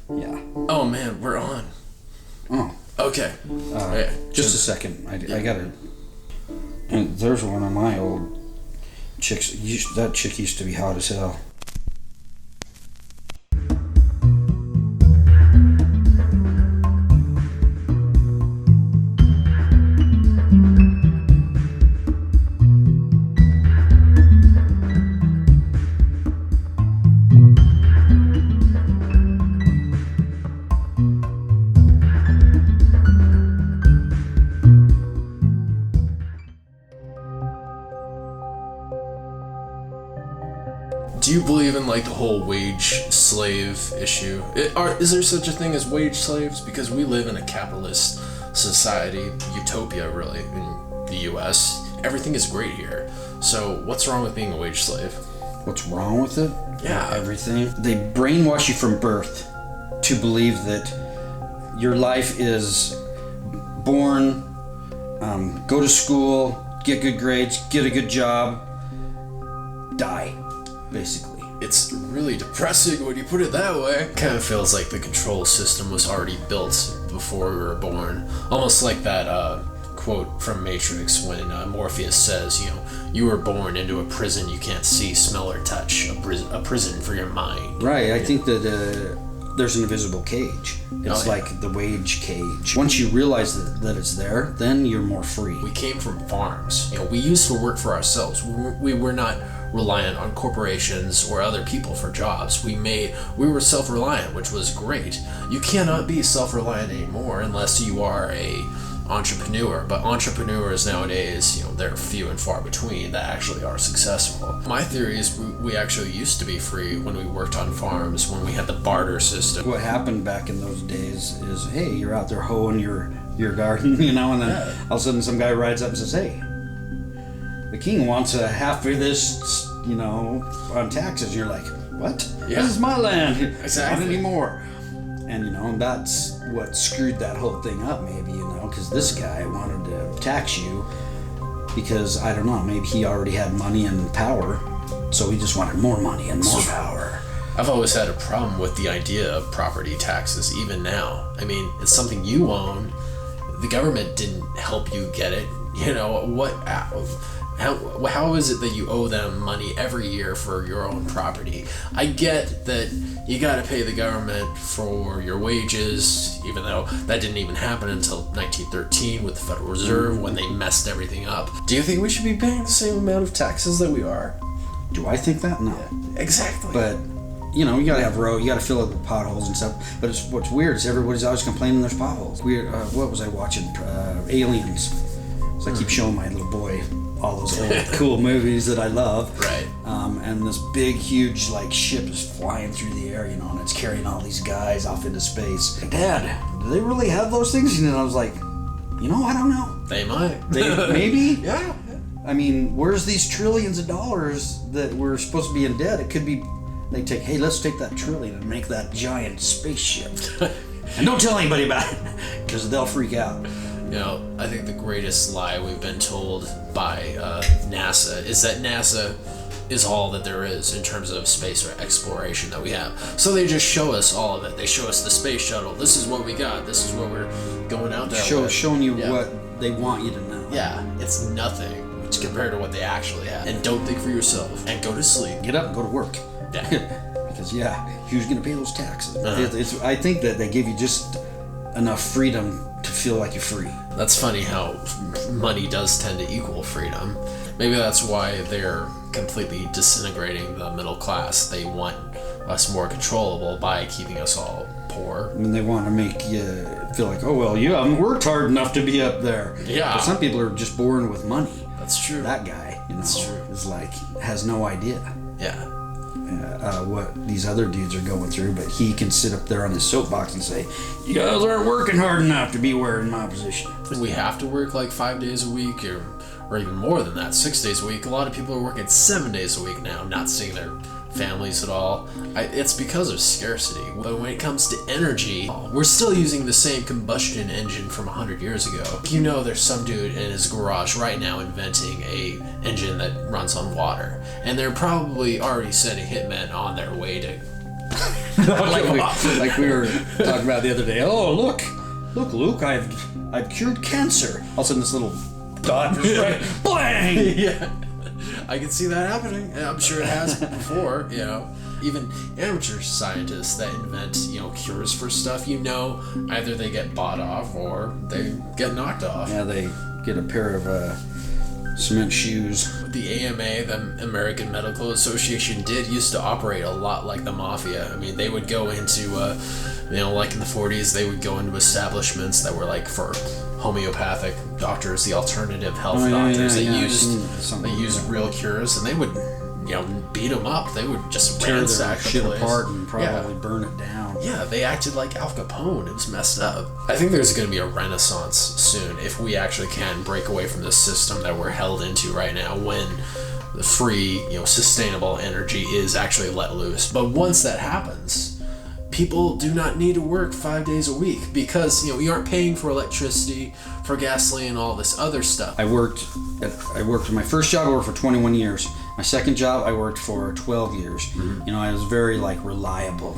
Yeah. Oh man, we're on. Oh. Okay. Just a second. I gotta. And there's one of my old chicks. That chick used to be hot as hell. Do you believe in like the whole wage slave issue? Is there such a thing as wage slaves? Because we live in a capitalist society, utopia really, in the U.S. Everything is great here. So what's wrong with being a wage slave? What's wrong with it? Yeah. Everything. They brainwash you from birth to believe that your life is born, go to school, get good grades, get a good job, die. Basically. It's really depressing when you put it that way. Kind of feels like the control system was already built before we were born. Almost like that quote from Matrix when Morpheus says, you were born into a prison you can't see, smell, or touch. A prison for your mind. Right, I think that there's an invisible cage. It's like the wage cage. Once you realize that it's there, then you're more free. We came from farms. We used to work for ourselves. We were not reliant on corporations or other people for jobs. We were self-reliant, which was great. You cannot be self-reliant anymore unless you are a entrepreneur, but entrepreneurs nowadays, they're few and far between that actually are successful. My theory is we actually used to be free when we worked on farms, when we had the barter system. What happened back in those days is, hey, you're out there hoeing your garden, and then all of a sudden some guy rides up and says, hey, the king wants a half of this, on taxes. And you're like, what? Yeah. This is my land. Exactly. Not anymore. And, that's what screwed that whole thing up, maybe, because this guy wanted to tax you because, I don't know, maybe he already had money and power, so he just wanted more money and more power. I've always had a problem with the idea of property taxes, even now. I mean, it's something you own. The government didn't help you get it. How is it that you owe them money every year for your own property? I get that you got to pay the government for your wages, even though that didn't even happen until 1913 with the Federal Reserve when they messed everything up. Do you think we should be paying the same amount of taxes that we are? Do I think that? No. Yeah, exactly. But, you gotta have road, you gotta fill up the potholes and stuff. But what's weird is everybody's always complaining there's potholes. Weird. What was I watching? Aliens. So I keep showing my little boy all those old cool movies that I love. Right. And this big, huge, ship is flying through the air, and it's carrying all these guys off into space. Dad, do they really have those things? And I was like, I don't know. They might. Maybe? Yeah. I mean, where's these trillions of dollars that we're supposed to be in debt? It could be, let's take that trillion and make that giant spaceship. And don't tell anybody about it, because they'll freak out. I think the greatest lie we've been told by NASA is that NASA is all that there is in terms of space exploration that we have. So they just show us all of it. They show us the space shuttle. This is what we got. This is what we're going out there with. Showing you what they want you to know. Yeah, it's nothing compared to what they actually have. And don't think for yourself. And go to sleep. Get up and go to work. Yeah. Because, who's going to pay those taxes? Uh-huh. I think that they give you just enough freedom to feel like you're free. That's funny how money does tend to equal freedom. Maybe that's why they're completely disintegrating the middle class. They want us more controllable by keeping us all poor. And they want to make you feel like, you haven't worked hard enough to be up there. Yeah. But some people are just born with money. That's true. That guy, That's true. is has no idea. Yeah. What these other dudes are going through, but he can sit up there on his soapbox and say, you guys aren't working hard enough to be where in my position. We have to work 5 days a week or even more than that, 6 days a week. A lot of people are working 7 days a week now, not seeing their families at all. It's because of scarcity. But when it comes to energy, we're still using the same combustion engine from 100 years ago. There's some dude in his garage right now inventing a engine that runs on water, and they're probably already sending hitmen on their way to like we were talking about the other day. Oh, look, Luke, I've cured cancer. All of a sudden, this little dot just right, blang. Yeah, I can see that happening. And I'm sure it has before. Even amateur scientists that invent cures for stuff. Either they get bought off or they get knocked off. Yeah, they get a pair of cement shoes. The AMA, the American Medical Association, used to operate a lot like the mafia. I mean, they would go into, like in the 40s, they would go into establishments that were like for homeopathic doctors, the alternative health doctors. They used real cures, and they would, beat them up. They would just tear their ransack shit the place apart and probably burn it down. Yeah, they acted like Al Capone. It was messed up. I think there's going to be a renaissance soon if we actually can break away from this system that we're held into right now, when the free, sustainable energy is actually let loose. But once that happens, people do not need to work 5 days a week because, we aren't paying for electricity, for gasoline, and all this other stuff. I worked my first job I worked for 21 years. My second job I worked for 12 years. Mm-hmm. I was very Yeah. reliable.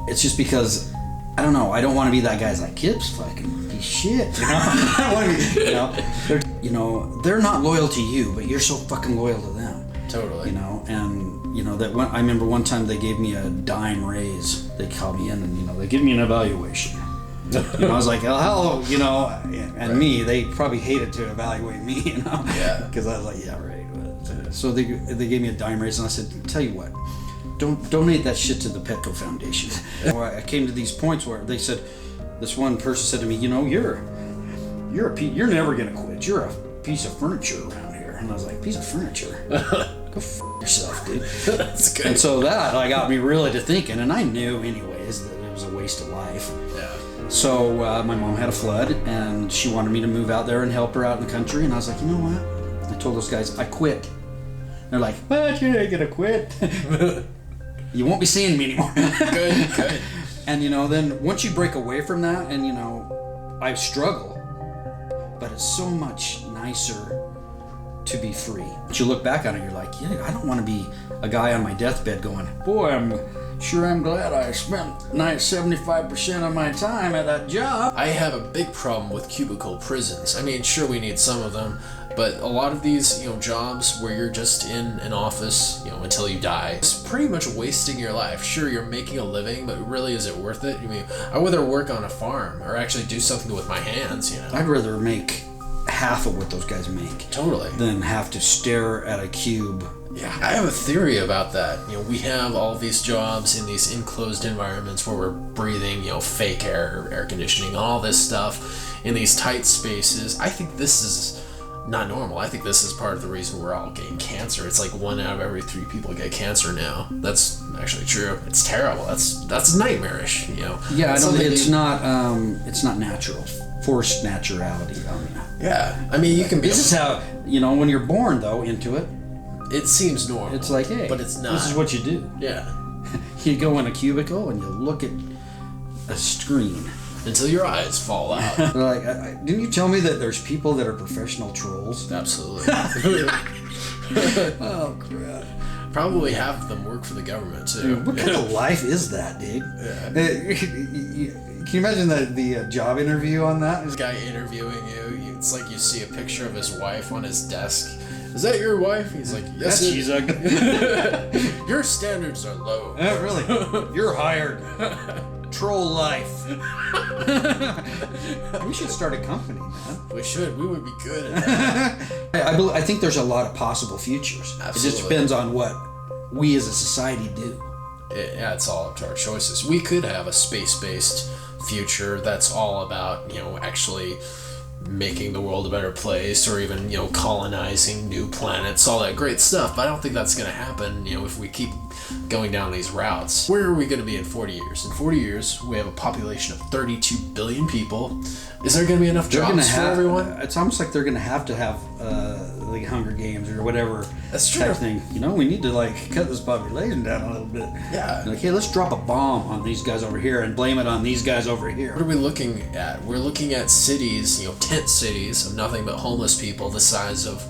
It's just because I don't know. I don't want to be that guy's like, Kip's fucking piece of shit. I don't want to be. They're not loyal to you, but you're so fucking loyal to them. Totally. That I remember one time they gave me a dime raise. They called me in and they give me an evaluation. I was like, oh hell, and right. Me, they probably hated to evaluate me, Yeah. Because I was like, yeah, right. So they gave me a dime raise, and I said, tell you what. Don't donate that shit to the Petco Foundation. I came to these points where they said, this one person said to me, you're never gonna quit. You're a piece of furniture around here. And I was like, piece of furniture? Go f yourself, dude. That's good. And so that got me really to thinking, and I knew anyways that it was a waste of life. Yeah. So my mom had a flood, and she wanted me to move out there and help her out in the country. And I was like, you know what? I told those guys, I quit. They're like, what? You ain't gonna quit. You won't be seeing me anymore. Good. And then once you break away from that, and I struggle, but it's so much nicer to be free. But you look back on it, you're like, yeah, I don't want to be a guy on my deathbed going, boy, I'm glad I spent 75% of my time at that job. I have a big problem with cubicle prisons. I mean, sure, we need some of them, but a lot of these, jobs where you're just in an office, until you die, it's pretty much wasting your life. Sure, you're making a living, but really, is it worth it? I mean, I'd rather work on a farm or actually do something with my hands, I'd rather make half of what those guys make. Totally. Than have to stare at a cube. Yeah, I have a theory about that. We have all these jobs in these enclosed environments where we're breathing, fake air conditioning, all this stuff in these tight spaces. I think this is not normal. I think this is part of the reason we're all getting cancer. It's like 1 out of every 3 people get cancer now. That's actually true. It's terrible. That's nightmarish. Yeah, it's not natural. Forced naturality. Yeah, I mean, you can be. This is how when you're born though into it. It seems normal. It's like, hey, but it's not. This is what you do. Yeah. You go in a cubicle and you look at a screen. Until your eyes fall out. Like, didn't you tell me that there's people that are professional trolls? Absolutely. Oh, crap. Probably half of them work for the government, too. Dude, what kind of life is that, dude? Yeah. Can you imagine the job interview on that? This guy interviewing you, it's like you see a picture of his wife on his desk. Is that your wife? He's like, yes, she's ugly. Your standards are low. Really? You're hired. Troll life. We should start a company, man. We should. We would be good at that. I think there's a lot of possible futures. Absolutely. It just depends on what we as a society do. It's all up to our choices. We could have a space-based future that's all about, actually making the world a better place, or even, colonizing new planets, all that great stuff. But I don't think that's going to happen, if we keep going down these routes. Where are we going to be in 40 years? In 40 years, we have a population of 32 billion people. Is there going to be enough jobs for everyone? It's almost like they're going to have like Hunger Games or whatever. That's true. Type thing. We need to cut this population down a little bit. Yeah. Like, hey, let's drop a bomb on these guys over here and blame it on these guys over here. What are we looking at? We're looking at cities, tent cities of nothing but homeless people the size of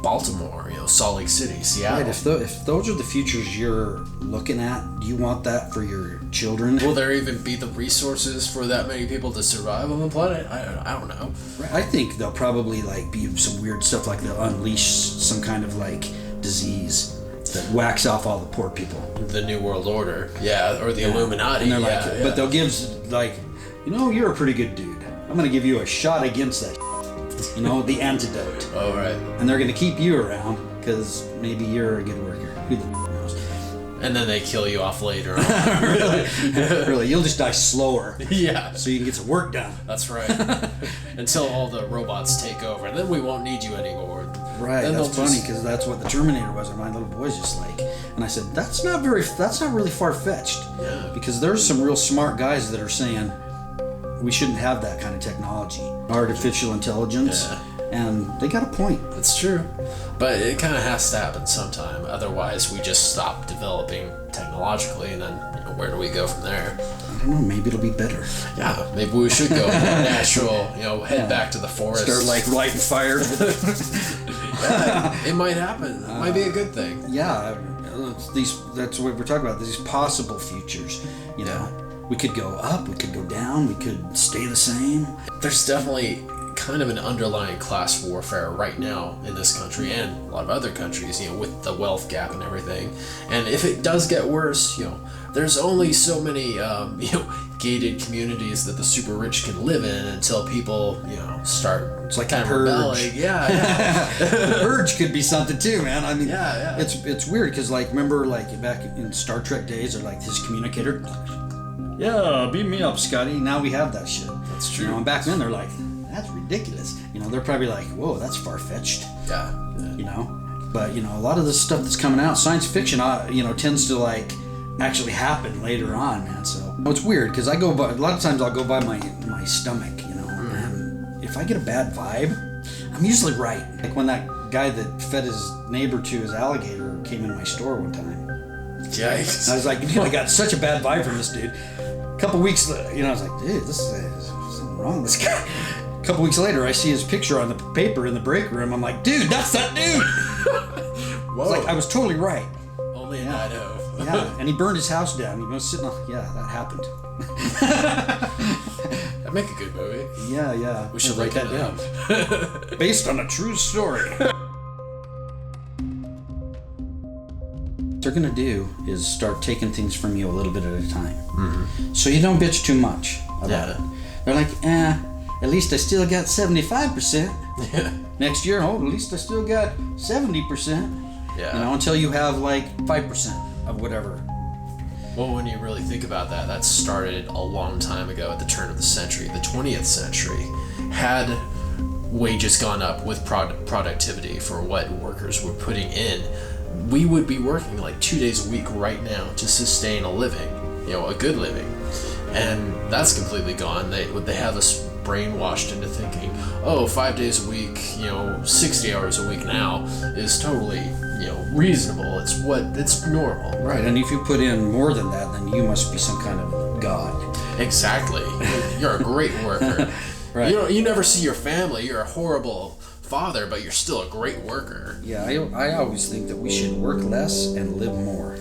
Baltimore, Salt Lake City, Seattle. Right, if those are the futures you're looking at, do you want that for your children? Will there even be the resources for that many people to survive on the planet? I don't know. Right, I think there'll probably be some weird stuff, like they'll unleash some kind of disease that whacks off all the poor people. The New World Order, or the Illuminati. And they're but they'll give you're a pretty good dude. I'm gonna give you a shot against that. The antidote. Oh, right. And they're gonna keep you around because maybe you're a good worker. Who the knows? And then they kill you off later on. Really, you'll just die slower. Yeah. So you can get some work done. That's right. Until all the robots take over, and then we won't need you anymore. Right. Then that's funny because that's what the Terminator was, and my little boy's just like. And I said, that's not really far fetched. Yeah. Because there's some real smart guys that are saying we shouldn't have that kind of technology, artificial intelligence. Yeah. And they got a point. That's true. But it kind of has to happen sometime. Otherwise, we just stop developing technologically, and then where do we go from there? I don't know. Maybe it'll be better. Yeah, maybe we should go more natural. Head back to the forest. Start lighting fires. Yeah, it might happen. It might be a good thing. Yeah, that's what we're talking about. These possible futures. We could go up. We could go down. We could stay the same. There's definitely kind of an underlying class warfare right now in this country and a lot of other countries, with the wealth gap and everything. And if it does get worse, there's only so many, gated communities that the super rich can live in until people, start. It's like kind a of purge. rebelling. Yeah. The purge could be something too, man. I mean, yeah. It's weird because remember back in Star Trek days, or his communicator. Yeah, beam me up, Scotty. Now we have that shit. That's true. And back then they're like, that's ridiculous. They're probably like, whoa, that's far-fetched. Yeah. But a lot of the stuff that's coming out, science fiction, tends to actually happen later on, man. So it's weird because a lot of times I'll go by my stomach, and if I get a bad vibe, I'm usually right. Like when that guy that fed his neighbor to his alligator came into my store one time. Yikes. And I was like, dude, I got such a bad vibe from this dude. A couple weeks, I was like, dude, this is something wrong with this guy. A couple weeks later, I see his picture on the paper in the break room. I'm like, dude, that's that dude. Whoa. I was totally right. Only in Idaho. Yeah, and he burned his house down. He was sitting on. Yeah, that happened. That'd make a good movie. Yeah. We should write that down. Based on a true story. What they're gonna do is start taking things from you a little bit at a time, so you don't bitch too much about it. They're like, at least I still got 75%. Yeah. Next year, at least I still got 70%. Yeah. Until you have 5% of whatever. Well, when you really think about that, that started a long time ago at the turn of the century. The 20th century had wages gone up with productivity for what workers were putting in, we would be working 2 days a week right now to sustain a living, a good living. And that's completely gone. They have us brainwashed into thinking, 5 days a week, 60 hours a week now is totally, reasonable. It's normal. Right, and if you put in more than that, then you must be some kind of god. Exactly. You're a great worker. Right. You never see your family. You're a horrible father, but you're still a great worker. Yeah, I always think that we should work less and live more.